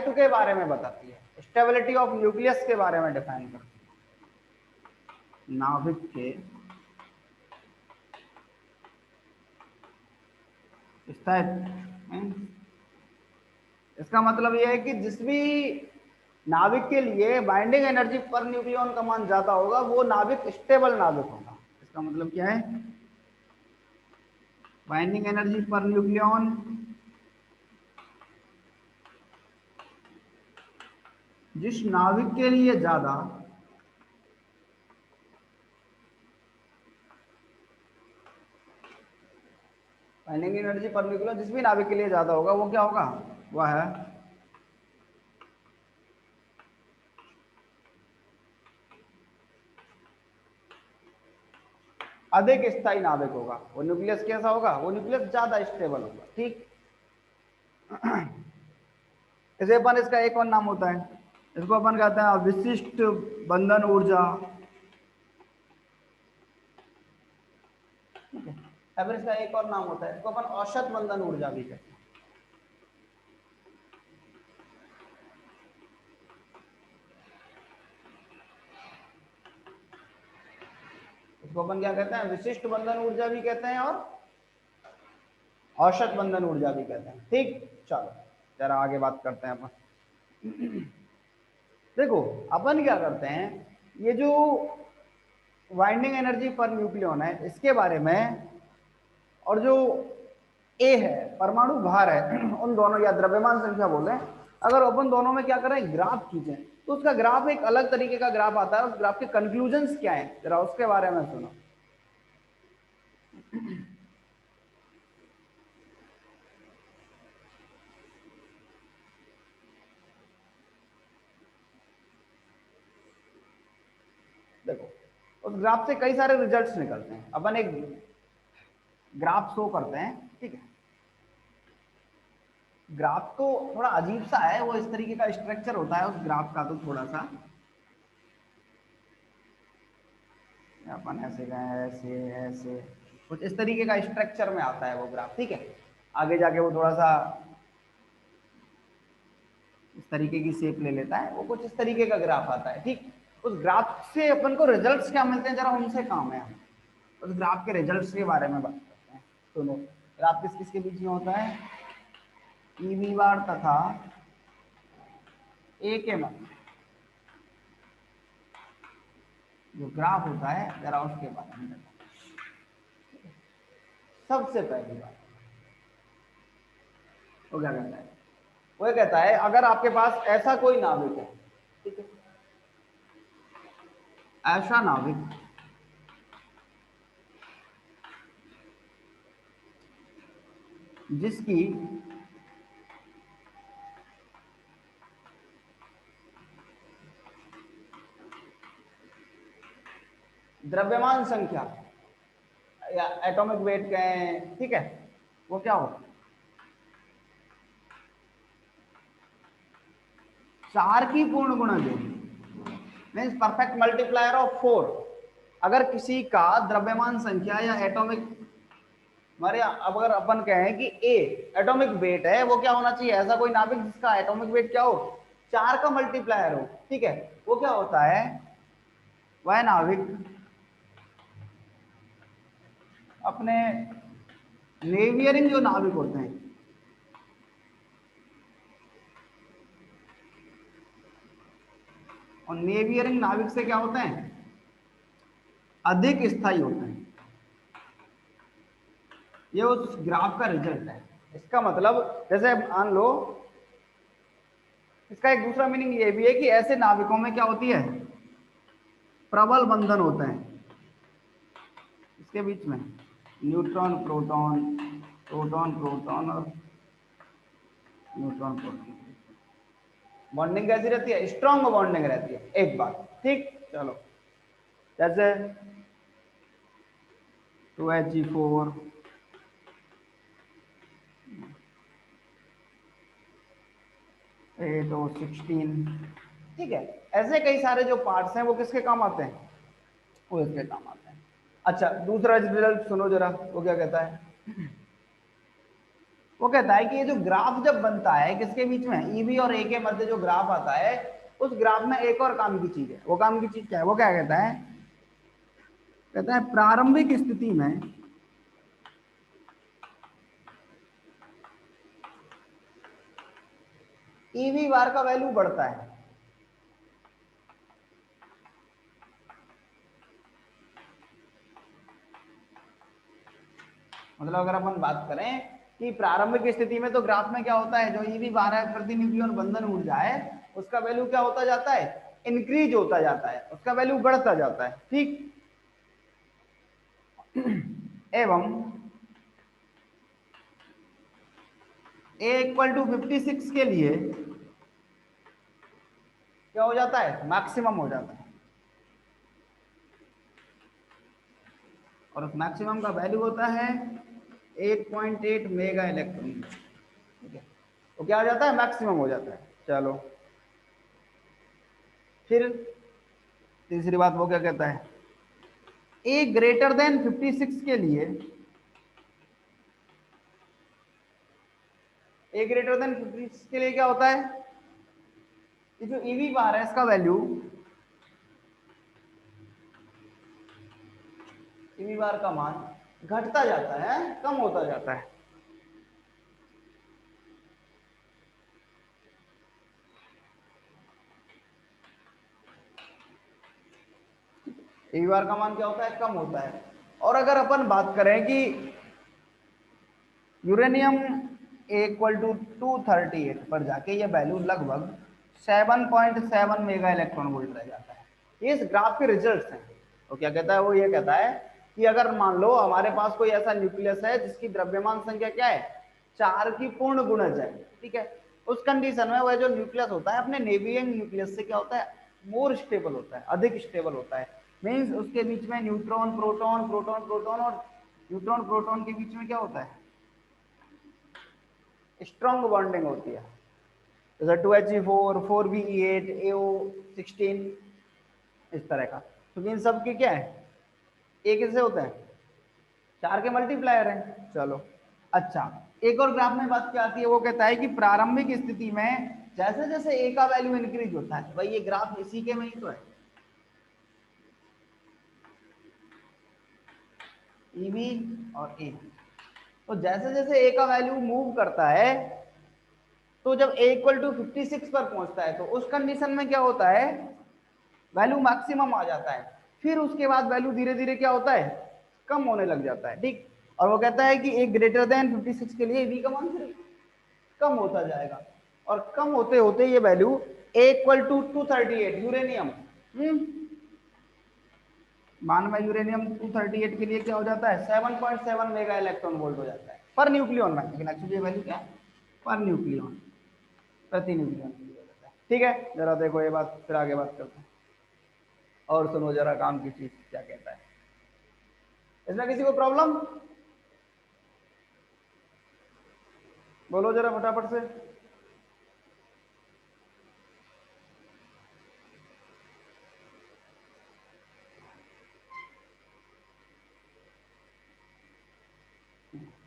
स्थायित्व के बारे में बताती है, स्टेबिलिटी ऑफ न्यूक्लियस के बारे में डिफाइन करती है। नाभिक के स्थायित्व, इसका मतलब यह है कि जिस भी नाभिक के लिए बाइंडिंग एनर्जी पर न्यूक्लियन का मान ज्यादा होगा वो नाभिक स्टेबल नाभिक होगा। इसका मतलब क्या है, बाइंडिंग एनर्जी पर न्यूक्लियन जिस नाभिक के लिए ज्यादा बाइंडिंग एनर्जी पर न्यूक्लियन जिस भी नाभिक के लिए ज्यादा होगा वो क्या होगा, वह है अधिक स्थायी नाभिक होगा। वो न्यूक्लियस कैसा होगा, वो न्यूक्लियस ज्यादा स्टेबल होगा। ठीक, इसे अपन इसका एक और नाम होता है, इसको अपन कहते हैं विशिष्ट बंधन ऊर्जा। ठीक है, फिर इसका एक और नाम होता है, इसको अपन औसत बंधन ऊर्जा भी कहते हैं। इसको अपन क्या कहते हैं, विशिष्ट बंधन ऊर्जा भी कहते हैं और औसत बंधन ऊर्जा भी कहते हैं। ठीक, चलो जरा आगे बात करते हैं अपन। देखो अपन क्या करते हैं, ये जो वाइंडिंग एनर्जी पर न्यूक्लियन है इसके बारे में, और जो ए है परमाणु भार है, उन दोनों या द्रव्यमान संख्या बोले, अगर अपन दोनों में क्या करें ग्राफ खींचें तो उसका ग्राफ एक अलग तरीके का ग्राफ आता है। उस ग्राफ के कंक्लूजन्स क्या है जरा उसके बारे में सुनो। देखो उस ग्राफ से कई सारे रिजल्ट्स निकलते हैं। अपन एक ग्राफ शो करते हैं, ठीक है। ग्राफ तो थोड़ा अजीब सा है, वो इस तरीके का स्ट्रक्चर होता है उस ग्राफ का, तो थोड़ा सा अपन ऐसे गए, ऐसे ऐसे कुछ इस तरीके का स्ट्रक्चर में आता है वो ग्राफ। ठीक है, आगे जाके वो थोड़ा सा इस तरीके की शेप ले लेता है, वो कुछ इस तरीके का ग्राफ आता है। ठीक, उस ग्राफ से अपन को रिजल्ट्स क्या मिलते हैं, जरा उनसे काम है। उस ग्राफ के रिजल्ट्स के बारे में बात करते हैं। सुनो, ग्राफ किस किस के बीच में होता है, ईवी बार तथा ए के मध्य जो ग्राफ होता है, जरा उसके बारे में। सबसे पहली बात वो क्या कहता है, वो कहता है अगर आपके पास ऐसा कोई नाविक है, ठीक है, ऐसा नाविक जिसकी द्रव्यमान संख्या या एटॉमिक वेट कहें, ठीक है, वो क्या हो, 4 की पूर्ण गुणा जोड़ी, मीन्स परफेक्ट मल्टीप्लायर ऑफ 4। अगर किसी का द्रव्यमान संख्या या एटॉमिक, हमारे अगर अपन कहें कि ए एटॉमिक वेट है, वो क्या होना चाहिए, ऐसा कोई नाभिक जिसका एटॉमिक वेट क्या हो, 4 का मल्टीप्लायर हो। ठीक है, वो क्या होता है, वह नाभिक अपने नेवियरिंग जो नाभिक होते हैं, और नेवियरिंग नाभिक से क्या होते हैं, अधिक स्थायी होते हैं। ये उस ग्राफ का रिजल्ट है। इसका मतलब जैसे मान लो, इसका एक दूसरा मीनिंग ये भी है कि ऐसे नाभिकों में क्या होती है, प्रबल बंधन होते हैं इसके बीच में, न्यूट्रॉन प्रोटॉन, प्रोटॉन प्रोटॉन और न्यूट्रॉन प्रोटॉन। बॉन्डिंग कैसी रहती है, स्ट्रॉन्ग बॉन्डिंग रहती है। एक बात, ठीक, चलो जैसे 2He4 8O16, ठीक है, ऐसे कई सारे जो पार्ट्स हैं वो किसके काम आते हैं, वो इसके काम आते हैं। अच्छा, दूसरा रिजल्ट सुनो जरा, वो क्या कहता है, वो कहता है कि ये जो ग्राफ जब बनता है किसके बीच में, ईवी और ए के मध्य जो ग्राफ आता है, उस ग्राफ में एक और काम की चीज है। वो काम की चीज क्या है? वो क्या कहता है? कहता है प्रारंभिक स्थिति में ईवी बार का वैल्यू बढ़ता है। मतलब अगर अपन बात करें कि प्रारंभिक स्थिति में तो ग्राफ में क्या होता है, जो ईवी बार है प्रति न्यूक्लियन बंधन ऊर्जा है, उसका वैल्यू क्या होता जाता है? इंक्रीज होता जाता है, उसका वैल्यू बढ़ता जाता है। ठीक। एवं a इक्वल टू 56 के लिए क्या हो जाता है? मैक्सिमम हो जाता है। और उस मैक्सिमम का वैल्यू होता है 8.8 मेगा इलेक्ट्रॉन। ठीक है, तो क्या हो जाता है? मैक्सिमम हो जाता है। चलो फिर तीसरी बात वो क्या कहता है? ए ग्रेटर देन 56 के लिए, ए ग्रेटर देन 56 के लिए क्या होता है? ये जो ईवी बार है इसका वैल्यू, ईवी बार का मान घटता जाता है, कम होता जाता है। ईवी बार का मान क्या होता है? कम होता है। और अगर अपन बात करें कि यूरेनियम इक्वल टू 238 पर जाके ये वैल्यू लगभग 7.7 मेगा इलेक्ट्रॉन वोल्ट रह जाता है। ये इस ग्राफ के रिजल्ट्स हैं। तो क्या कहता है? वो ये कहता है कि अगर मान लो हमारे पास कोई ऐसा न्यूक्लियस है जिसकी द्रव्यमान संख्या क्या है? 4 की पूर्ण गुणज है। ठीक है, उस कंडीशन में वह जो न्यूक्लियस होता है अपने नेवियन न्यूक्लियस से क्या होता है? मोर स्टेबल होता है, अधिक स्टेबल होता है। मीन्स उसके बीच में न्यूट्रॉन प्रोटॉन, प्रोटॉन प्रोटॉन और न्यूट्रॉन प्रोटॉन के बीच में क्या होता है? स्ट्रॉन्ग बॉन्डिंग होती है। जैसे 2He4, 4Be8, AO16, इस तरह का। तो इन सब की क्या है? एक कैसे होते हैं? 4 के मल्टीप्लायर हैं। चलो अच्छा, एक और ग्राफ में बात क्या आती है? वो कहता है कि प्रारंभिक स्थिति में जैसे जैसे ए का वैल्यू इंक्रीज होता है, भाई ये ग्राफ इसी के में ही तो है, ईवी और ए। तो जैसे जैसे ए का वैल्यू मूव करता है, तो जब a इक्वल टू 56 पर पहुंचता है तो उस कंडीशन में क्या होता है? वैल्यू मैक्सिमम आ जाता है। फिर उसके बाद वैल्यू धीरे धीरे क्या होता है? कम होने लग जाता है। ठीक। और वो कहता है कि एक ग्रेटर देन 56 के लिए v का मान फिर कम होता जाएगा, और कम होते होते ये value a equal to 238 uranium, मान में यूरेनियम 238 के लिए क्या हो जाता है? 7.7 मेगा इलेक्ट्रॉन वोल्ट हो जाता है पर न्यूक्लियन में। लेकिन एक्चुअली ये वैल्यू क्या है? पर न्यूक्लियन, प्रति न्यूक्लियन के लिए हो जाता है। ठीक है, जरा देखो ये बात, फिर आगे बात करते हैं। और सुनो जरा काम की चीज क्या कहता है। इसमें किसी को प्रॉब्लम? बोलो जरा फटाफट से।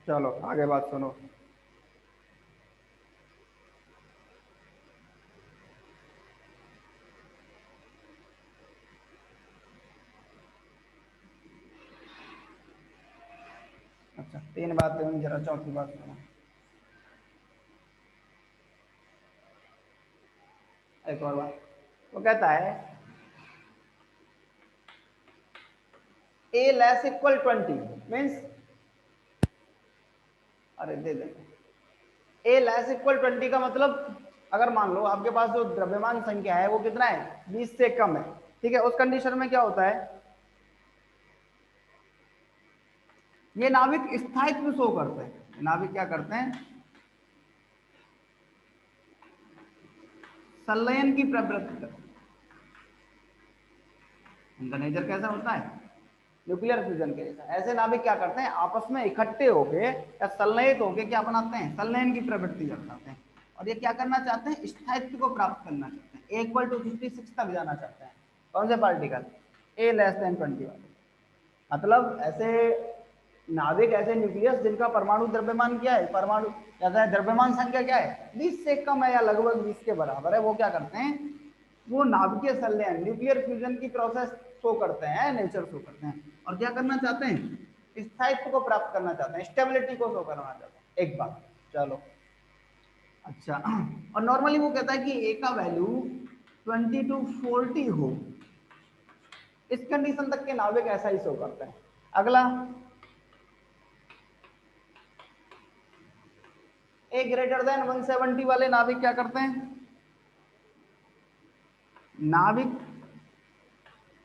चलो आगे बात सुनो। अच्छा, 3 बातें हुई, जरा चौथी बात सुनो। एक और बात, वो कहता है a लेस इक्वल 20 मीन्स, अरे दे दे, a लेस इक्वल 20 का मतलब अगर मान लो आपके पास जो द्रव्यमान संख्या है वो कितना है? 20 से कम है। ठीक है, उस कंडीशन में क्या होता है? ये नाविक स्थायित्व शो करते हैं। नाविक क्या करते हैं? संलयन की प्रवृत्ति करते हैं। इनका नेचर कैसा होता है? न्यूक्लियर फ्यूजन के जैसा। ऐसे नाभिक क्या करते हैं? आपस में इकट्ठे होके या संलयित होके क्या बनाते हैं? संलयन की प्रवृत्ति दर्शाते हैं। और ये क्या करना चाहते हैं? स्थायित्व को प्राप्त करना चाहते हैं, इक्वल टू 56 तक जाना चाहते हैं। कौन से पार्टिकल? a लेस देन 20 वाले। मतलब ऐसे नाभिक ऐसे न्यूक्लियस जिनका परमाणु द्रव्यमान क्या है, परमाणु कहता है द्रव्यमान संख्या क्या है 20 से कम है या लगभग 20 के बराबर है, वो क्या करते हैं, वो नाभिकीय संलयन न्यूक्लियर फ्यूजन की प्रोसेस शो करते हैं, नेचर शो करते हैं, और क्या करना चाहते हैं, स्थायित्व को प्राप्त करना चाहते हैं, स्टेबिलिटी को शो करना चाहते हैं। एक बात चलो अच्छा, और नॉर्मली वो कहता है कि ए का वैल्यू 20 to 40 हो, इस कंडीशन तक के नाभिक ऐसा ही शो करते हैं। अगला ए ग्रेटर देन 170 वाले नाभिक क्या करते हैं, नाभिक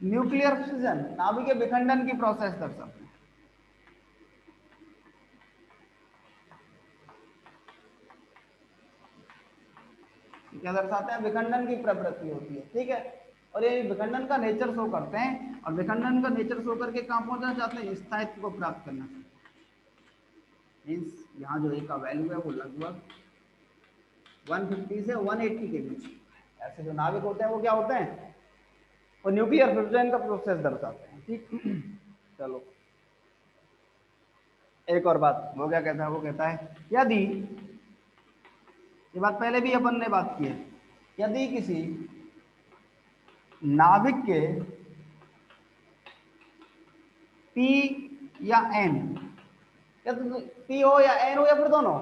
न्यूक्लियर फ्यूजन, नाभिक के विखंडन की प्रोसेस दर्शाते हैं। क्या दर्शाते हैं, विखंडन की प्रवृत्ति होती है, ठीक है, और ये विखंडन का नेचर शो करते हैं, और विखंडन का नेचर शो करके कहां पहुंचना चाहते हैं, स्थायित्व को प्राप्त करना चाहते हैं। मीन्स यहाँ जो ए का वैल्यू है वो लगभग 150 से 180 के बीच। ऐसे जो नाभिक होते हैं वो क्या होते हैं, वो न्यूक्लियर फ्यूजन का प्रोसेस दर्शाते हैं, ठीक। चलो एक और बात, वो क्या कहता है, वो कहता है यदि, ये बात पहले भी अपन ने बात की है, यदि किसी नाभिक के पी या एन, या तो पी हो या एन हो या फिर दोनों,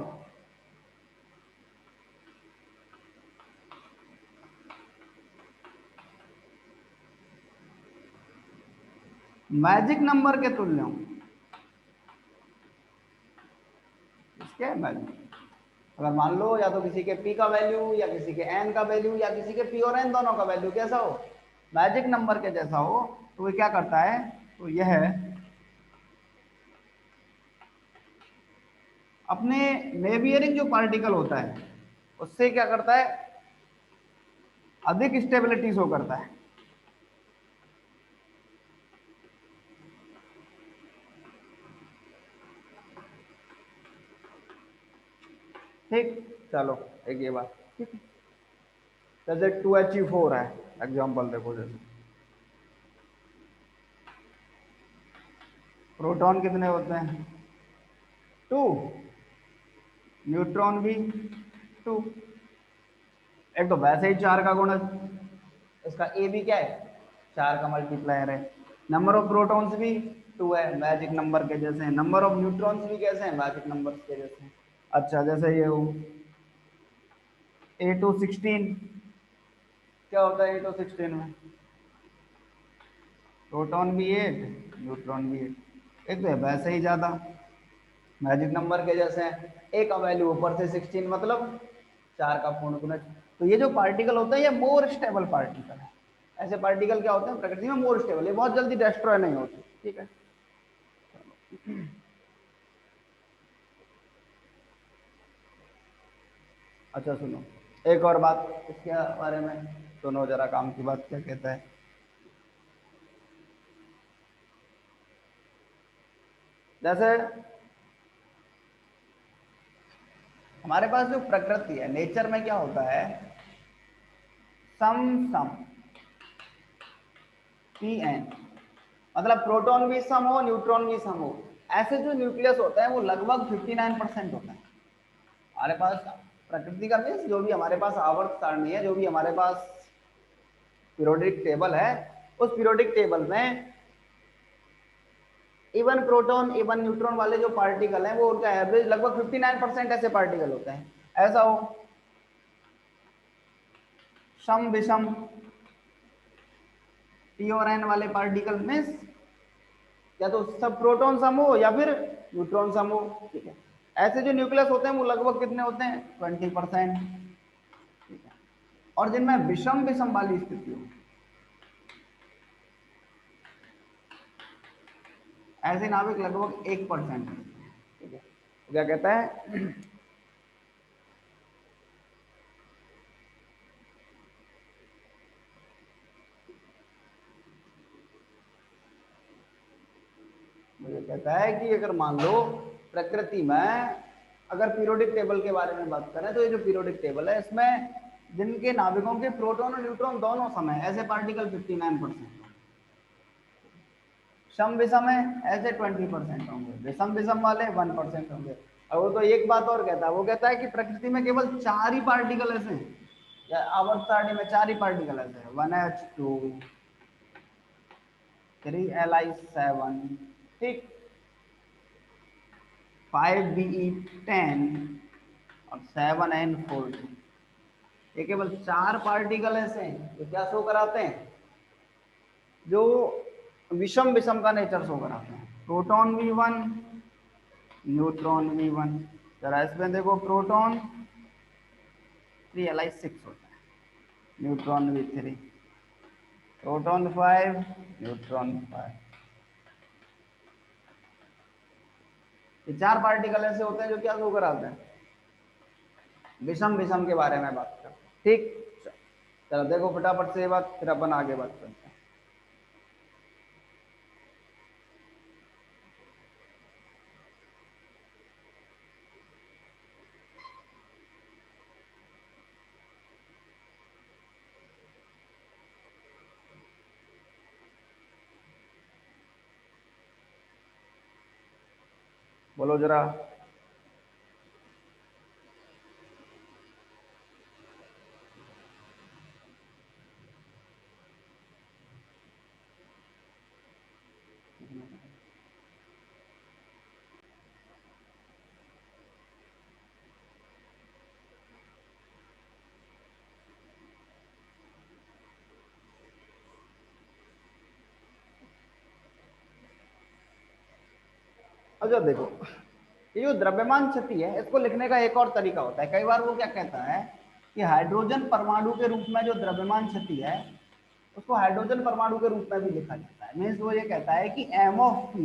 मैजिक नंबर के तुल्य हो, इसके मैजिक, अगर मान लो या तो किसी के पी का वैल्यू या किसी के एन का वैल्यू या किसी के पी और एन दोनों का वैल्यू कैसा हो, मैजिक नंबर के जैसा हो, तो वो क्या करता है, तो यह अपने नेवियरिंग जो पार्टिकल होता है उससे क्या करता है, अधिक स्टेबिलिटी शो करता है, ठीक। चलो एक ये बात, ठीक है, जैसे 2He4 है, एग्जाम्पल देखो, जैसे प्रोटॉन कितने होते हैं 2, न्यूट्रॉन भी 2, एक तो वैसे ही 4 का गुणज, इसका ए भी क्या है 4 का मल्टीप्लायर है, नंबर ऑफ प्रोटॉन्स भी 2 है, मैजिक नंबर के जैसे हैं, नंबर ऑफ न्यूट्रॉन्स भी कैसे हैं, मैजिक नंबर के जैसे हैं। अच्छा जैसे ये हो A216, क्या होता है A216 में, प्रोटॉन भी 8, न्यूट्रॉन भी 8, एक तो है वैसे ही ज्यादा, मैजिक नंबर के जैसे हैं, ए का वैल्यू ऊपर से 16 मतलब 4 का पूर्ण गुणज। तो ये जो पार्टिकल होता है ये मोर स्टेबल पार्टिकल है, ऐसे पार्टिकल क्या होते हैं प्रकृति में मोर स्टेबल, ये बहुत जल्दी डिस्ट्रॉय नहीं होते, ठीक है। अच्छा सुनो एक और बात इसके बारे में, सुनो जरा काम की बात क्या कहता है, जैसे हमारे पास जो प्रकृति है, नेचर में क्या होता है, सम सम पी एन, मतलब प्रोटॉन भी सम हो न्यूट्रॉन भी सम हो, ऐसे जो न्यूक्लियस होता है वो लगभग 59% होता है हमारे पास। प्रकृति का मीन्स जो भी हमारे पास आवर्त सारणी है, जो भी हमारे पास पीरियोडिक टेबल है, उस पीरियोडिक टेबल में इवन प्रोटॉन इवन न्यूट्रॉन वाले जो पार्टिकल हैं वो उनका एवरेज लगभग 59% ऐसे पार्टिकल होते हैं। ऐसा हो सम विषम पी और एन वाले पार्टिकल में या तो सब प्रोटॉन सम हो या फिर न्यूट्रॉन सम हो, ठीक है। ऐसे जो न्यूक्लियस होते हैं वो लगभग कितने होते हैं 20%, ठीक है। और जिनमें विषम विषम वाली स्थिति हो, ऐसे नाभिक लगभग 1%, ठीक है। तो क्या कहता है, मुझे कहता है कि अगर मान लो प्रकृति में अगर पीरियोडिक टेबल के बारे में बात करें तो ये जो पीरियोडिक टेबल है इसमें जिनके नाभिकों के प्रोटॉन और न्यूट्रॉन दोनों समय ऐसे पार्टिकल 59%, सम विषम है ऐसे 20% होंगे, विषम विषम वाले 1% होंगे। और वो तो एक बात और कहता है, वो कहता है कि प्रकृति में केवल 4 ही पार्टिकल ऐसे हैं, या आवर्त सारणी में 4 ही पार्टिकल ऐसे हैं, 1h2 3Li7, ठीक, 5Be10 और 7N14। ये केवल 4 पार्टिकल ऐसे हैं जो क्या शो कराते हैं, जो विषम विषम का नेचर शो कराते हैं। Proton V1, neutron V1। जरा इसमें देखो, प्रोटॉन 3Li6 होता है, न्यूट्रॉन V3, प्रोटॉन 5, न्यूट्रॉन 5। ये 4 पार्टिकल ऐसे होते हैं जो क्या शो कराते हैं, विषम विषम के बारे में बात करते हैं, ठीक। चलो देखो फटाफट से ये बात, फिर अपन आगे बात करते हैं। बोलो जरा। अच्छा देखो, ये जो द्रव्यमान क्षति है, इसको लिखने का एक और तरीका होता है। कई बार वो क्या कहता है कि हाइड्रोजन परमाणु के रूप में जो द्रव्यमान क्षति है, उसको हाइड्रोजन परमाणु के रूप में भी लिखा जाता है। मीन्स वो ये कहता है कि m of p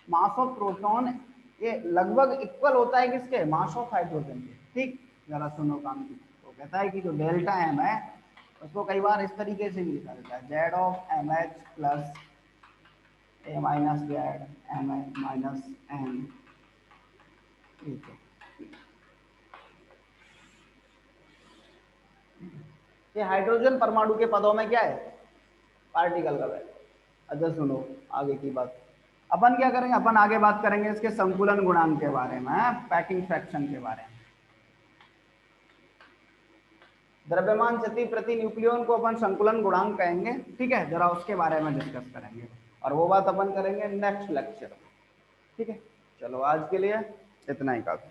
mass of proton ये लगभग इक्वल होता है किसके, मास ऑफ हाइड्रोजन के, ठीक। जरा सुनो काम की, वो कहता है कि जो डेल्टा m है उसको कई बार इस तरीके से भी लिखा जाता है, Z of mh plus a minus Z M minus N, ठीक है। ये हाइड्रोजन परमाणु के पदों में क्या है, पार्टिकल का वैल्यू। अच्छा सुनो आगे की बात, अपन क्या करेंगे, अपन आगे बात करेंगे इसके संकुलन गुणांक के बारे में, पैकिंग फ्रैक्शन के बारे में। द्रव्यमान क्षति प्रति न्यूक्लियन को अपन संकुलन गुणांक कहेंगे, ठीक है। जरा उसके बारे में डिस्कस करेंगे, और वो बात अपन करेंगे नेक्स्ट लेक्चर में, ठीक है। चलो आज के लिए इतना ही काफी।